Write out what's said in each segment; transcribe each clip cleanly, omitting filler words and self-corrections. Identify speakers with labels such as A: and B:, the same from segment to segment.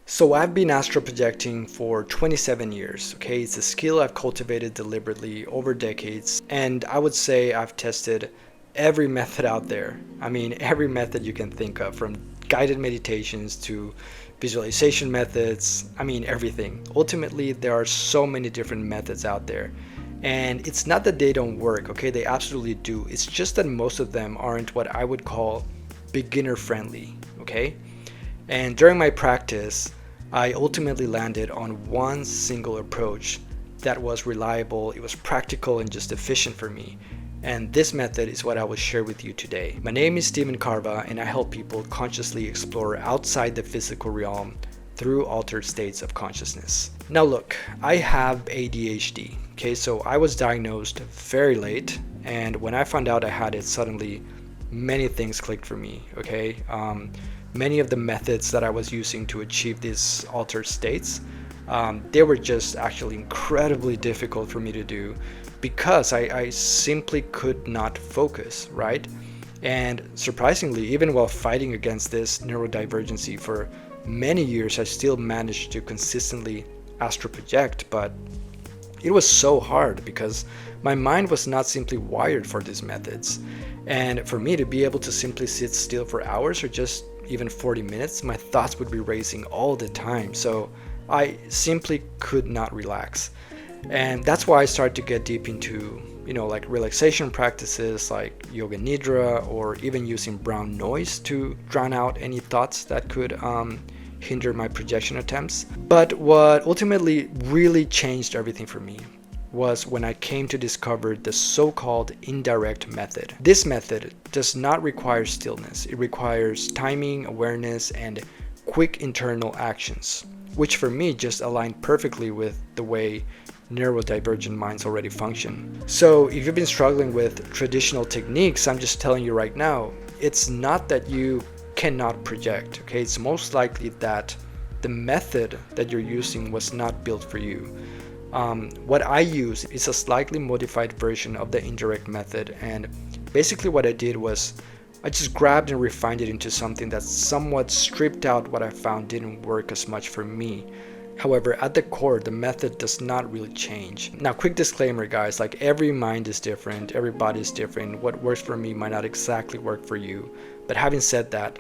A: So I've been astral projecting for 27 years, okay? It's a skill I've cultivated deliberately over decades, and I would say I've tested every method out there. I mean, every method you can think of, from guided meditations to visualization methods, I mean, everything. Ultimately, there are so many different methods out there. And it's not that they don't work, okay? They absolutely do. It's just that most of them aren't what I would call beginner friendly, okay? And during my practice, I ultimately landed on one single approach that was reliable, it was practical, and just efficient for me. And this method is what I will share with you today. My name is Steven Carva, and I help people consciously explore outside the physical realm through altered states of consciousness. Now look, I have ADHD, okay? So I was diagnosed very late, and when I found out I had it, suddenly many things clicked for me, okay? Many of the methods that I was using to achieve these altered states, they were just actually incredibly difficult for me to do because I simply could not focus, right? And surprisingly, even while fighting against this neurodivergency for many years, I still managed to consistently astral project, but it was so hard because my mind was not simply wired for these methods. And for me to be able to simply sit still for hours or just even 40 minutes, my thoughts would be racing all the time. So I simply could not relax. And that's why I started to get deep into, like relaxation practices like yoga nidra, or even using brown noise to drown out any thoughts that could hinder my projection attempts. But what ultimately really changed everything for me was when I came to discover the so-called indirect method. This method does not require stillness. It requires timing, awareness, and quick internal actions, which for me just aligned perfectly with the way neurodivergent minds already function. So if you've been struggling with traditional techniques, I'm just telling you right now, it's not that you cannot project, okay? It's most likely that the method that you're using was not built for you. What I use is a slightly modified version of the indirect method, and basically what I did was I just grabbed and refined it into something that somewhat stripped out what I found didn't work as much for me. However, at the core, the method does not really change. Now, quick disclaimer, guys, like every mind is different, every body is different. What works for me might not exactly work for you. But having said that,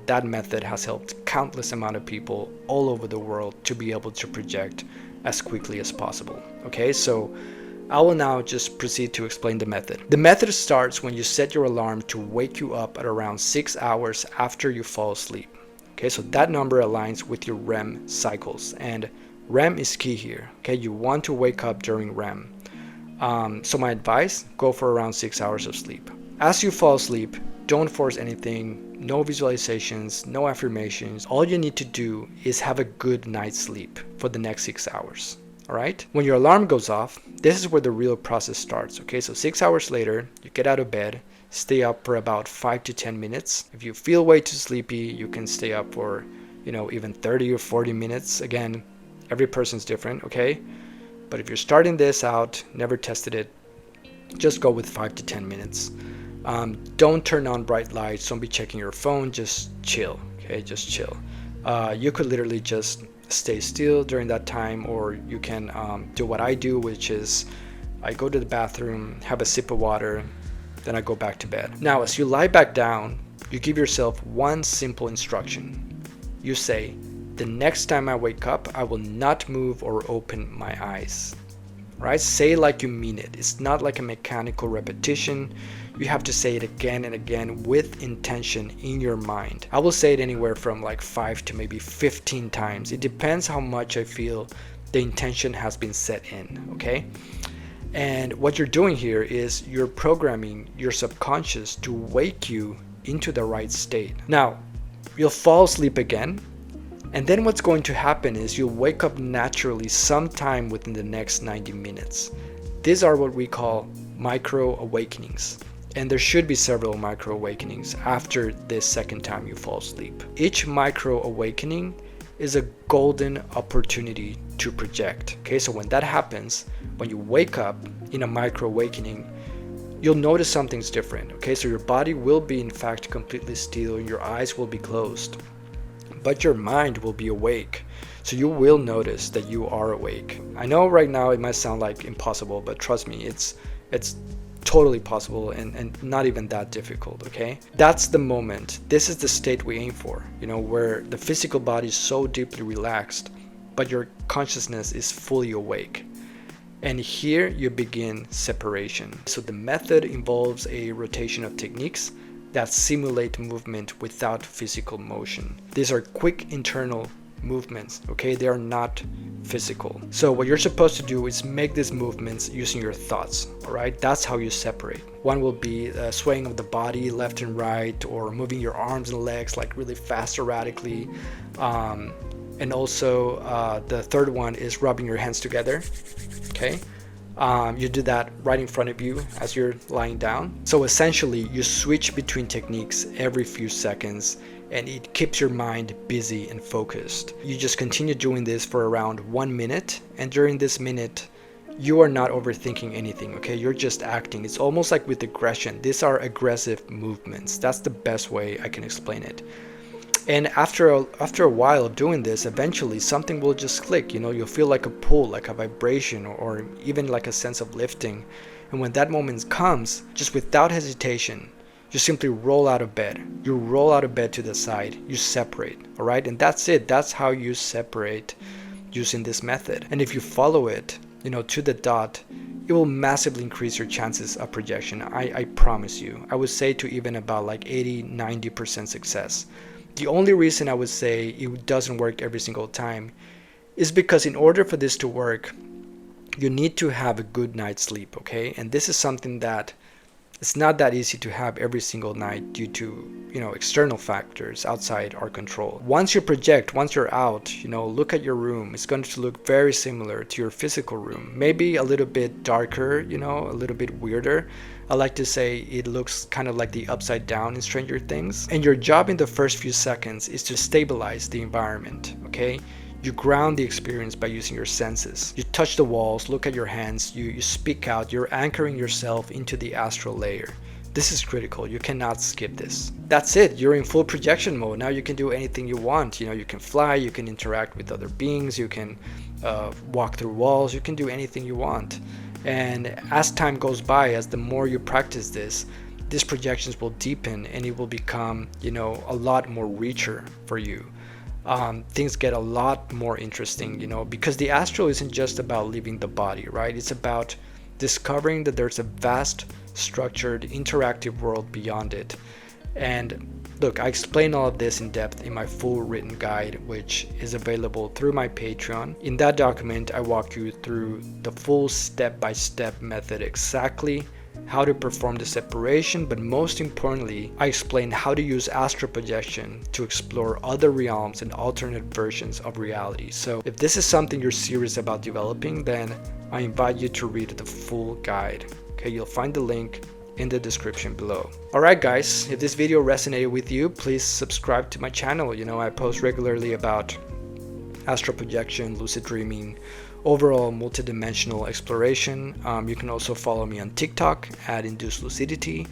A: that method has helped countless amount of people all over the world to be able to project as quickly as possible. Okay, so I will now just proceed to explain the method. The method starts when you set your alarm to wake you up at around 6 hours after you fall asleep. Okay, so that number aligns with your REM cycles, and REM is key here. Okay, you want to wake up during REM. So my advice, go for around 6 hours of sleep. As you fall asleep, don't force anything, no visualizations, no affirmations. All you need to do is have a good night's sleep for the next 6 hours. All right? When your alarm goes off, this is where the real process starts. Okay, so 6 hours later, you get out of bed, stay up for about 5 to 10 minutes. If you feel way too sleepy, you can stay up for, even 30 or 40 minutes. Again, every person's different, okay? But if you're starting this out, never tested it, just go with 5 to 10 minutes. Don't turn on bright lights, don't be checking your phone, just chill, okay? Just chill. You could literally just stay still during that time, or you can do what I do, which is I go to the bathroom, have a sip of water, then I go back to bed. Now, as you lie back down, you give yourself one simple instruction. You say, the next time I wake up, I will not move or open my eyes. Right? Say it like you mean it. It's not like a mechanical repetition. You have to say it again and again with intention in your mind. I will say it anywhere from like 5 to maybe 15 times. It depends how much I feel the intention has been set in, okay? And what you're doing here is you're programming your subconscious to wake you into the right state. Now, you'll fall asleep again, and then what's going to happen is you'll wake up naturally sometime within the next 90 minutes. These are what we call micro awakenings. And there should be several micro awakenings after this second time you fall asleep. Each micro awakening is a golden opportunity to project. Okay, so when that happens, when you wake up in a micro awakening, you'll notice something's different. Okay, so your body will be in fact completely still, your eyes will be closed. but your mind will be awake. So you will notice that you are awake. I know right now it might sound like impossible, but trust me, it's totally possible and not even that difficult, okay? That's the moment. This is the state we aim for, where the physical body is so deeply relaxed, but your consciousness is fully awake. And here you begin separation. So the method involves a rotation of techniques that simulate movement without physical motion. These are quick internal movements, okay? They are not physical. So what you're supposed to do is make these movements using your thoughts, all right? That's how you separate. One will be swaying of the body left and right, or moving your arms and legs like really fast erratically. And also the third one is rubbing your hands together, okay? You do that right in front of you as you're lying down. So essentially you switch between techniques every few seconds, and it keeps your mind busy and focused. You just continue doing this for around 1 minute, and during this minute you are not overthinking anything, okay? You're just acting. It's almost like with aggression. These are aggressive movements. That's the best way I can explain it. And after a while of doing this, eventually something will just click. You'll feel like a pull, like a vibration, or even like a sense of lifting. And when that moment comes, just without hesitation, you simply roll out of bed. You roll out of bed to the side. You separate, all right? And that's it. That's how you separate using this method. And if you follow it, to the dot, it will massively increase your chances of projection. I promise you. I would say to even about like 80-90% success. The only reason I would say it doesn't work every single time is because in order for this to work, you need to have a good night's sleep, okay? And this is something that it's not that easy to have every single night due to, external factors outside our control. Once you project, once you're out, look at your room. It's going to look very similar to your physical room. Maybe a little bit darker, a little bit weirder. I like to say it looks kind of like the upside down in Stranger Things. And your job in the first few seconds is to stabilize the environment, okay? You ground the experience by using your senses. You touch the walls, look at your hands, you speak out, you're anchoring yourself into the astral layer. This is critical. You cannot skip this. That's it. You're in full projection mode. Now you can do anything you want. You can fly, you can interact with other beings, you can walk through walls, you can do anything you want. And as time goes by, as the more you practice this, these projections will deepen and it will become, a lot more richer for you. Things get a lot more interesting, because the astral isn't just about leaving the body, right? It's about discovering that there's a vast, structured, interactive world beyond it. And look, I explain all of this in depth in my full written guide, which is available through my Patreon. In that document, I walk you through the full step-by-step method, exactly how to perform the separation, but most importantly, I explain how to use astral projection to explore other realms and alternate versions of reality. So if this is something you're serious about developing, then I invite you to read the full guide. Okay, you'll find the link in the description below. Alright guys, if this video resonated with you, please subscribe to my channel. I post regularly about astral projection, lucid dreaming, overall multidimensional exploration. You can also follow me on TikTok at Induced Lucidity,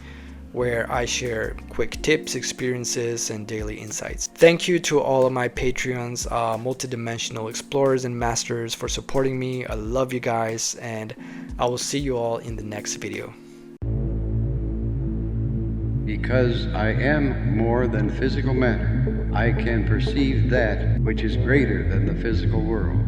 A: where I share quick tips, experiences, and daily insights. Thank you to all of my Patreons, multidimensional explorers and masters, for supporting me. I love you guys, and I will see you all in the next video.
B: Because I am more than physical matter, I can perceive that which is greater than the physical world.